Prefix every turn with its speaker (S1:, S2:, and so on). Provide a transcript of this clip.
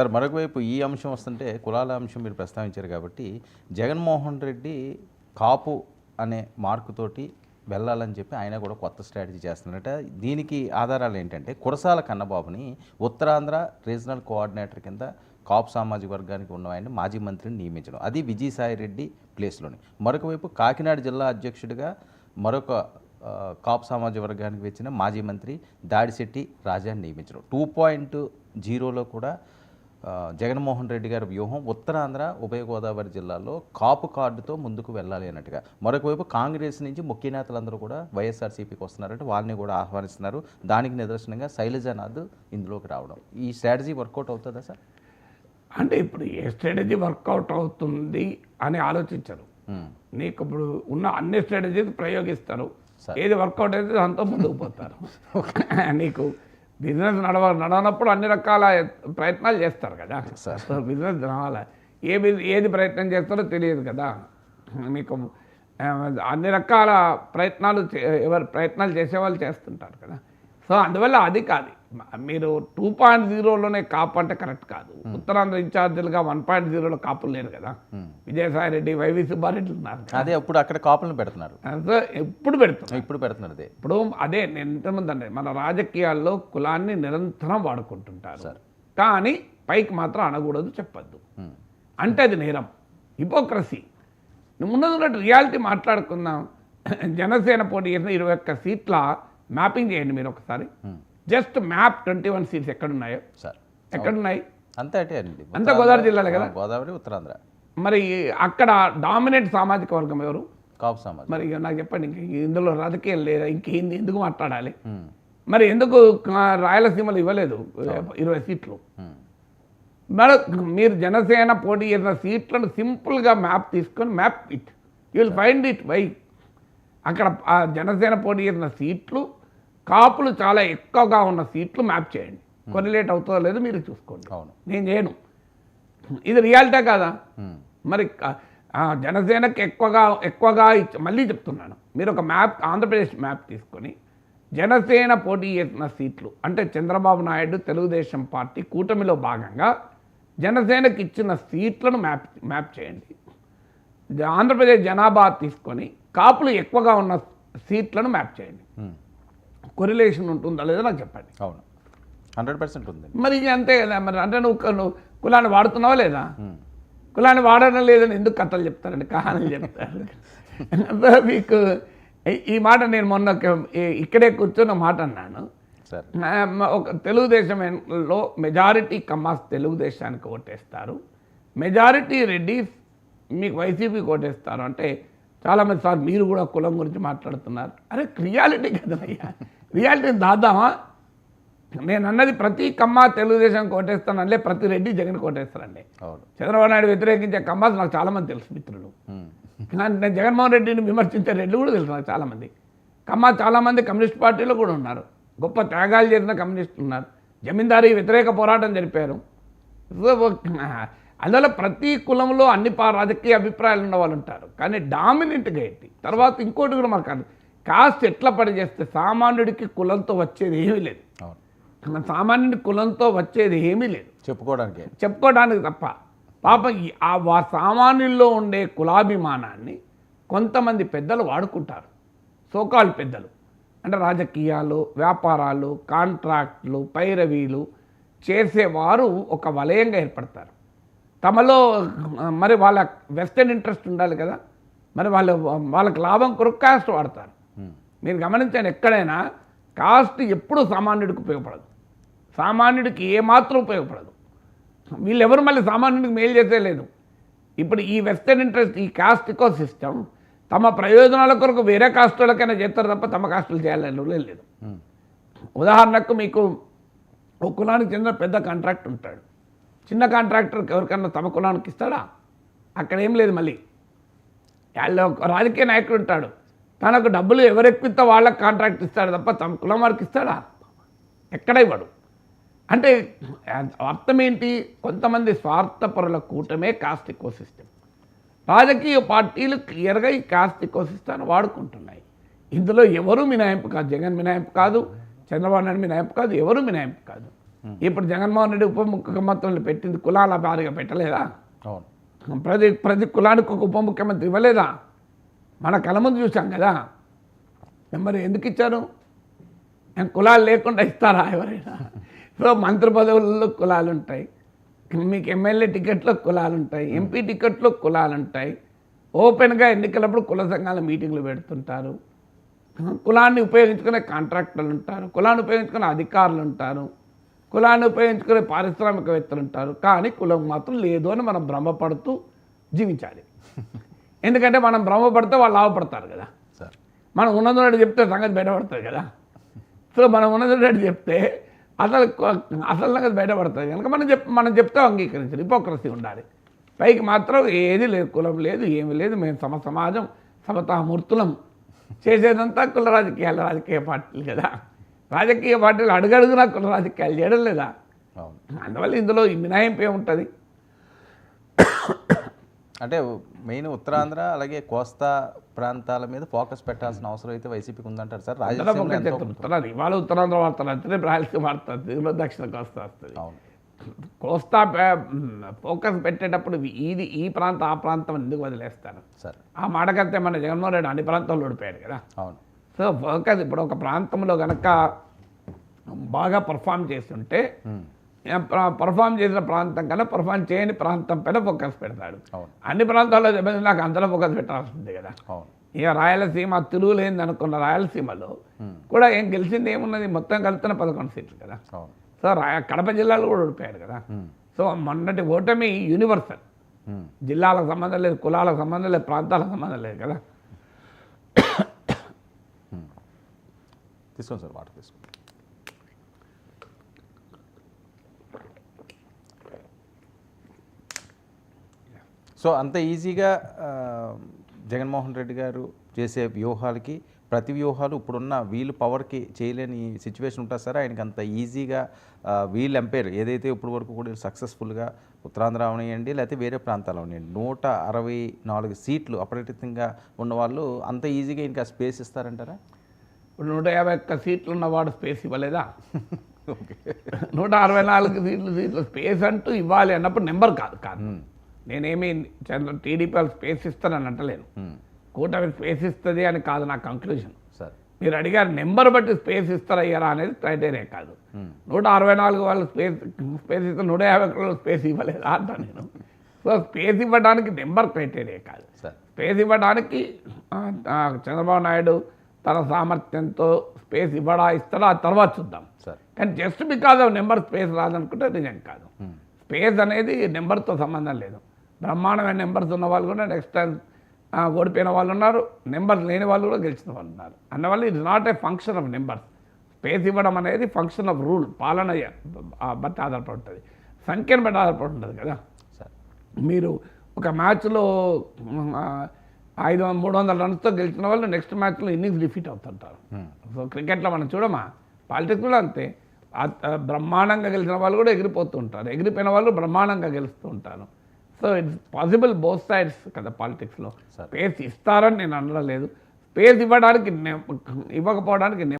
S1: Sir మరొక వైపు ఈ అంశం వస్తుంటే కులాల అంశం మీరు ప్రస్తావించారు కాబట్టి జగన్మోహన్ రెడ్డి కాపు అనే మార్కుతోటి వెళ్ళాలని చెప్పి ఆయన కూడా కొత్త స్ట్రాటజీ చేస్తున్నారట. దీనికి ఆధారాలు ఏంటంటే కురసాల కన్నబాబుని ఉత్తరాంధ్ర రీజనల్ కోఆర్డినేటర్ కింద కాపు సామాజిక వర్గానికి ఉన్న ఆయన మాజీ మంత్రిని నియమించడం, అది విజయసాయి రెడ్డి ప్లేస్లోని. మరొక వైపు కాకినాడ జిల్లా అధ్యక్షుడిగా మరొక కాపు సామాజిక వర్గానికి వచ్చిన మాజీ మంత్రి దాడిశెట్టి రాజాని నియమించడం. 2.0లో కూడా జగన్మోహన్ రెడ్డి గారి వ్యూహం ఉత్తరాంధ్ర ఉభయ గోదావరి జిల్లాలో కాపు కార్డుతో ముందుకు వెళ్ళాలి అన్నట్టుగా. మరొక వైపు కాంగ్రెస్ నుంచి ముఖ్య నేతలందరూ కూడా వైఎస్ఆర్సీపీకి వస్తున్నారంటే వాళ్ళని కూడా ఆహ్వానిస్తున్నారు. దానికి నిదర్శనంగా శైలజానాథ్ ఇందులోకి రావడం. ఈ స్ట్రాటజీ వర్కౌట్ అవుతుందా సార్?
S2: అంటే ఇప్పుడు ఏ స్ట్రాటజీ వర్కౌట్ అవుతుంది అని ఆలోచించరు. నీకు ఇప్పుడు ఉన్న అన్ని స్ట్రాటజీస్ ప్రయోగిస్తారు, ఏది వర్కౌట్ అయితే దాంతో ముందుకు పోతారు. నీకు బిజినెస్ నడవనప్పుడు అన్ని రకాల ప్రయత్నాలు చేస్తారు కదా. బిజినెస్ నడవాలి, ఏది ప్రయత్నం చేస్తారో తెలియదు కదా. మీకు అన్ని రకాల ప్రయత్నాలు చేసేవాళ్ళు చేస్తుంటారు కదా. సో అందువల్ల అది కాదు. మీరు 2.0లోనే కాపు అంటే కరెక్ట్ కాదు. ఉత్తరాంధ్ర ఇన్ఛార్జీలుగా 1.0లో కాపులు లేరు కదా. విజయసాయి రెడ్డి, వైవి సుబ్బారెడ్డి ఉన్నారు.
S1: అదే ఇప్పుడు అక్కడ కాపులను పెడుతున్నారు.
S2: సో ఇప్పుడు పెడుతున్నారు. ఇప్పుడు అదే నేను ఇంతకుముందండి, మన రాజకీయాల్లో కులాన్ని నిరంతరం వాడుకుంటుంటారు, కానీ పైకి మాత్రం అనకూడదు, చెప్పద్దు. అంటే అది నేరం, హిపోక్రసీ. ఉన్నది రియాలిటీ మాట్లాడుకుందాం. జనసేన పోటీ చేసిన 21 సీట్ల మ్యాపింగ్ చేయండి మీరు ఒకసారి. జస్ట్ మ్యాప్ 21 సీట్స్ ఎక్కడున్నాయో సార్, ఎక్కడున్నాయి? అంతా గోదావరి జిల్లాలే కదా,
S1: గోదావరి ఉత్తరాంధ్ర.
S2: మరి అక్కడ డామినేట్ సామాజిక వర్గం ఎవరు?
S1: కాపు సమాజం.
S2: మరి నాకు చెప్పండి, ఇందులో రాజకీయం లేదా? ఇంకేంది, ఎందుకు మాట్లాడాలి? మరి ఎందుకు రాయలసీమలు ఇవ్వలేదు 20 సీట్లు? మరి మీరు జనసేన పోటీ చేసిన సీట్లను సింపుల్గా మ్యాప్ తీసుకొని map it, you will find it. Why అక్కడ ఆ జనసేన పోటీ చేసిన సీట్లు, కాపులు చాలా ఎక్కువగా ఉన్న సీట్లు మ్యాప్ చేయండి. కొరిలేట్ అవుతుందో లేదో మీరు చూసుకోండి. నేను చేయను. ఇది రియాలిటీ కాదా? మరి జనసేనకి ఎక్కువగా మళ్ళీ చెప్తున్నాను, మీరు ఒక మ్యాప్, ఆంధ్రప్రదేశ్ మ్యాప్ తీసుకొని జనసేన పోటీ చేసిన సీట్లు అంటే చంద్రబాబు నాయుడు తెలుగుదేశం పార్టీ కూటమిలో భాగంగా జనసేనకి ఇచ్చిన సీట్లను మ్యాప్ చేయండి. ఆంధ్రప్రదేశ్ జనాభా తీసుకొని కాపులు ఎక్కువగా ఉన్న సీట్లను మ్యాప్ చేయండి. కొరిలేషన్ ఉంటుందా లేదా నాకు చెప్పండి.
S1: అవును, 100% ఉంది.
S2: మరి అంతే కదా. మరి అంటే నువ్వు కులాన్ని వాడుతున్నావా లేదా? కులాన్ని వాడడం లేదని ఎందుకు కథలు చెప్తారండి, కహానీలు చెప్తారు. మీకు ఈ మాట నేను మొన్న ఇక్కడే కూర్చొని మాట అన్నాను. ఒక తెలుగుదేశంలో మెజారిటీ కమ్మాస్ తెలుగుదేశానికి ఓటేస్తారు, మెజారిటీ రెడ్డిస్ మీకు వైసీపీకి ఓటేస్తారు అంటే చాలామంది సార్ మీరు కూడా కులం గురించి మాట్లాడుతున్నారు. అరే రియాలిటీ కదనయ్యా, రియాలిటీని దాద్దామా? నేను అన్నది ప్రతి కమ్మ తెలుగుదేశానికి ఓటేస్తాను అనలే, ప్రతి రెడ్డి జగన్ ఓటేస్తారండి. చంద్రబాబు నాయుడు వ్యతిరేకించే కమ్మాస్ నాకు చాలామంది తెలుసు మిత్రులు. నేను జగన్మోహన్ రెడ్డిని విమర్శించే రెడ్డి కూడా తెలుసు నాకు చాలామంది. కమ్మ చాలామంది కమ్యూనిస్ట్ పార్టీలో కూడా ఉన్నారు, గొప్ప త్యాగాలు చేసిన కమ్యూనిస్టులు ఉన్నారు, జమీందారీ వ్యతిరేక పోరాటం జరిపారు. అందువల్ల ప్రతి కులంలో అన్ని రాజకీయ అభిప్రాయాలు ఉన్న వాళ్ళు ఉంటారు, కానీ డామినెంట్గా ఏంటి. తర్వాత ఇంకోటి కూడా మనకు కాస్ట్ ఎట్లా పనిచేస్తే సామాన్యుడికి కులంతో వచ్చేది ఏమీ లేదు. సామాన్యుడి కులంతో వచ్చేది ఏమీ లేదు, చెప్పుకోవడానికి తప్ప. పాపం ఆ సామాన్యుల్లో ఉండే కులాభిమానాన్ని కొంతమంది పెద్దలు వాడుకుంటారు. సోకాల్ పెద్దలు అంటే రాజకీయాలు, వ్యాపారాలు, కాంట్రాక్ట్లు, పైరవీలు చేసేవారు ఒక వలయంగా ఏర్పడతారు. తమలో మరి వాళ్ళ వెస్టర్న్ ఇంట్రెస్ట్ ఉండాలి కదా, మరి వాళ్ళకి లాభం కొరకు కాస్ట్ వాడతారు. మీరు గమనించండి, ఎక్కడైనా కాస్ట్ ఎప్పుడూ సామాన్యుడికి ఉపయోగపడదు, సామాన్యుడికి ఏమాత్రం ఉపయోగపడదు. వీళ్ళెవరు మళ్ళీ సామాన్యుడికి మేలు చేసే లేదు. ఇప్పుడు ఈ వెస్టర్న్ ఇంట్రెస్ట్, ఈ కాస్ట్ ఇకో సిస్టమ్ తమ ప్రయోజనాల కొరకు వేరే కాస్టులకైనా చేస్తారు తప్ప తమ కాస్టులు చేయాలని లేదు. ఉదాహరణకు మీకు ఒక కులానికి చెందిన పెద్ద కాంట్రాక్ట్ ఉంటాడు, చిన్న కాంట్రాక్టర్కి ఎవరికన్నా తమ కులానికి ఇస్తాడా? అక్కడ ఏం లేదు. మళ్ళీ రాజకీయ నాయకుడు ఉంటాడు, తనకు డబ్బులు ఎవరెక్కిస్తే వాళ్ళకి కాంట్రాక్ట్ ఇస్తాడు తప్ప తమ కులం వారికి ఇస్తాడా? ఎక్కడ ఇవ్వడు. అంటే అర్థం ఏంటి? కొంతమంది స్వార్థపరుల కూటమే కాస్ట్ ఇకో సిస్టమ్. రాజకీయ పార్టీలు క్లియర్గా ఈ కాస్ట్ ఇకో సిస్టమ్ని వాడుకుంటున్నాయి. ఇందులో ఎవరు మినహాయింపు కాదు. జగన్ మినహాయింపు కాదు, చంద్రబాబు నాయుడు మినహాయింపు కాదు, ఎవరు మినహాయింపు కాదు. ఇప్పుడు జగన్మోహన్ రెడ్డి ఉప ముఖ్యమంత్రులు పెట్టింది కులాల వారిగా పెట్టలేదా?
S1: అవును.
S2: ప్రతి కులానికి ఒక ఉప ముఖ్యమంత్రి ఇవ్వలేదా? మన కళ్ళ ముందు చూసాం కదా. మరి ఎందుకు ఇచ్చారు? కులాలు లేకుండా ఇస్తారా ఎవరైనా? ఇప్పుడు మంత్రి పదవుల్లో కులాలు ఉంటాయి, మీకు ఎమ్మెల్యే టికెట్లో కులాలు ఉంటాయి, ఎంపీ టికెట్లో కులాలు ఉంటాయి. ఓపెన్గా ఎన్నికలప్పుడు కుల సంఘాల మీటింగ్లు పెడుతుంటారు. కులాన్ని ఉపయోగించుకునే కాంట్రాక్టర్లు ఉంటారు, కులాన్ని ఉపయోగించుకునే అధికారులు ఉంటారు, కులాన్ని ఉపయోగించుకునే పారిశ్రామికవేత్తలు ఉంటారు. కానీ కులం మాత్రం లేదు అని మనం భ్రమపడుతూ జీవించాలి. ఎందుకంటే మనం భ్రమపడితే వాళ్ళు లాభపడతారు కదా.
S1: సార్
S2: మనం ఉన్నది చెప్తే సంగతి బయటపడుతుంది కదా. సో మనం ఉన్నది చెప్తే అసలు సంగతి బయటపడుతుంది కనుక మనం చెప్తే అంగీకరించాలి. హిపోక్రసీ ఉండాలి. పైకి మాత్రం ఏది లేదు, కులం లేదు, ఏమీ లేదు, మేము సమాజం సమతామూర్తులం. చేసేదంతా కుల రాజకీయాలు, రాజకీయ పార్టీలు కదా. రాజకీయ పార్టీలు అడుగడుగునా కుల రాజకీయాలు చేయడం లేదా?
S1: అవును.
S2: అందువల్ల ఇందులో ఈ మినహాయింపు ఏముంటుంది?
S1: అంటే మెయిన్ ఉత్తరాంధ్ర అలాగే కోస్తా ప్రాంతాల మీద ఫోకస్ పెట్టాల్సిన అవసరం అయితే వైసీపీకి ఉందంటారు సార్. రాయలసీమలో ఎంతో
S2: ఇవాళ ఉత్తరాంధ్ర వార్తలు వస్తుంది, రాయలసీమ వార్త వస్తుంది, దక్షిణ కోస్తా వస్తుంది.
S1: అవును.
S2: కోస్తా ఫోకస్ పెట్టేటప్పుడు ఈ ప్రాంతం ఆ ప్రాంతం ఎందుకు వదిలేస్తారు?
S1: సార్
S2: ఆ మాటకంతే మన జగన్మోహన్ రెడ్డి అన్ని ప్రాంతాల్లో ఓడిపోయాడు కదా.
S1: అవును.
S2: సో ఫోకస్ ఇప్పుడు ఒక ప్రాంతంలో కనుక బాగా పర్ఫామ్ చేస్తుంటే పర్ఫామ్ చేసిన ప్రాంతం కన్నా పర్ఫామ్ చేయని ప్రాంతం పైన ఫోకస్ పెడతాడు.
S1: అవును.
S2: అన్ని ప్రాంతాల్లో నాకు అంతలో ఫోకస్ పెట్టాల్సిందే కదా.
S1: అవును.
S2: ఇక రాయలసీమ తిరుగులేంది అనుకున్న రాయలసీమలో కూడా ఏం గెలిచింది ఏమున్నది? మొత్తం కలిపిన 11 సీట్లు కదా.
S1: అవును.
S2: సో కడప జిల్లాలో కూడా ఓడిపోయాడు కదా. సో మొన్నటి ఓటమి యూనివర్సల్. జిల్లాలకు సంబంధం లేదు, కులాలకు సంబంధం లేదు, ప్రాంతాలకు సంబంధం లేదు కదా.
S1: తీసుకోండి సార్, వాటర్ తీసుకోండి. సో అంత ఈజీగా జగన్మోహన్ రెడ్డి గారు చేసే వ్యూహాలకి ప్రతి వ్యూహాలు ఇప్పుడున్న వీల్ పవర్కి చేయలేని సిచ్యువేషన్ ఉంటుంది సార్. ఆయనకి అంత ఈజీగా వీల్ ఎంపైర్ ఏదైతే ఇప్పుడు వరకు కూడా సక్సెస్ఫుల్గా ఉత్తరాంధ్ర అవనియండి లేకపోతే వేరే ప్రాంతాలు అవనియండి 164 సీట్లు అప్రతితంగా ఉన్నవాళ్ళు అంత ఈజీగా ఇంకా స్పేస్ ఇస్తారంటారా?
S2: ఇప్పుడు 151 సీట్లు ఉన్నవాడు స్పేస్ ఇవ్వలేదా? 164 సీట్లు స్పేస్ అంటూ ఇవ్వాలి అన్నప్పుడు నెంబర్ కాదు. నేనేమి టీడీపీ వాళ్ళు స్పేస్ ఇస్తానని అంటలేను. కూటమి స్పేస్ ఇస్తుంది అని కాదు నా కంక్లూజన్. మీరు అడిగారు నెంబర్ బట్టి స్పేస్ ఇస్తారయ్యారా అనేది క్రైటీరియా కాదు. 164 వాళ్ళు స్పేస్ ఇస్తే 151 స్పేస్ ఇవ్వలేదా అంటా నేను. సో స్పేస్ ఇవ్వడానికి నెంబర్ క్రైటీరియా కాదు. స్పేస్ ఇవ్వడానికి చంద్రబాబు నాయుడు తన సామర్థ్యంతో స్పేస్ ఇస్తాడా ఆ తర్వాత చూద్దాం. కానీ just because of number space రాదనుకుంటే నిజం కాదు. స్పేస్ అనేది నెంబర్తో సంబంధం లేదు. బ్రహ్మాండమైన నెంబర్స్ ఉన్న వాళ్ళు కూడా నెక్స్ట్ టైం ఓడిపోయిన వాళ్ళు ఉన్నారు, నెంబర్స్ లేని వాళ్ళు కూడా గెలిచిన వాళ్ళు ఉన్నారు. అందువల్ల it's not a function of numbers. Space ఇవ్వడం అనేది ఫంక్షన్ ఆఫ్ రూల్, పాలన బట్టి ఆధారపడి ఉంటుంది, సంఖ్యను బట్టి ఆధారపడి ఉంటుంది కదా. మీరు ఒక మ్యాచ్లో 300 రన్స్తో గెలిచిన వాళ్ళు నెక్స్ట్ మ్యాచ్లో ఇన్నింగ్స్ డిఫీట్ అవుతుంటారు. సో క్రికెట్లో మనం చూడమా, పాలిటిక్స్ కూడా అంతే. బ్రహ్మాండంగా గెలిచిన వాళ్ళు కూడా ఎగిరిపోతూ ఉంటారు, ఎగిరిపోయిన వాళ్ళు బ్రహ్మాండంగా గెలుస్తూ ఉంటారు. So it's possible both sides కదా పాలిటిక్స్లో. స్పేస్ ఇస్తారని నేను అనలేదు, స్పేస్ ఇవ్వకపోవడానికి